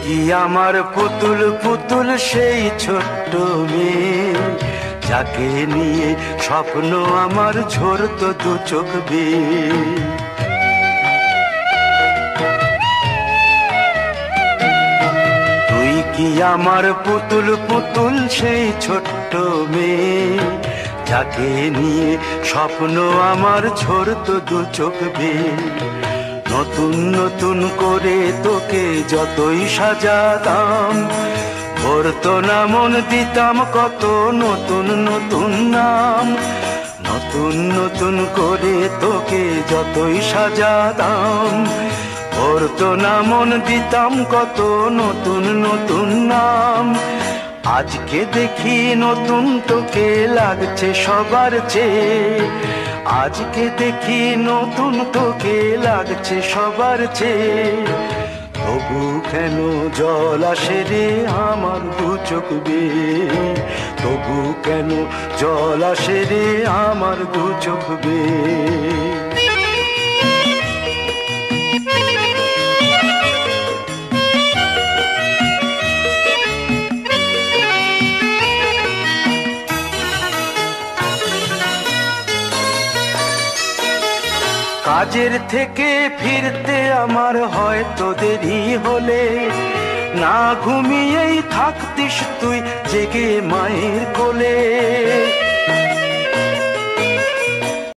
কি আমার পুতুল পুতুল সেই ছোট্ট মেয়ে, যাকে নিয়ে স্বপ্ন আমার ঝরতো দু চোখ বেয়ে। তুই কি আমার পুতুল পুতুল সেই ছোট্ট মেয়ে, যাকে নিয়ে স্বপ্ন আমার ঝরতো দু চোখ বেয়ে। নতুন নতুন করে তোকে যতই সাজাতাম, ভরতো না মন, দিতাম কত নতুন নতুন নাম। নতুন নতুন করে তোকে যতই সাজাতাম, ভরতো না মন, দিতাম কত নতুন নতুন নাম। আজকে দেখি নতুন তোকে লাগছে সবার চেয়ে, আজকে দেখি নতুন তোকে লাগছে সবার চেয়ে। তবু কেন জল আসে রে আমার দু চোখ বেয়ে, তবু কেন জল আসে রে আমার দু চোখ বেয়ে। কাজের থেকে ফিরতে আমার হয়তো দেরি হলে, না ঘুমিয়েই থাকতিস তুই জেগে মায়ের কোলে।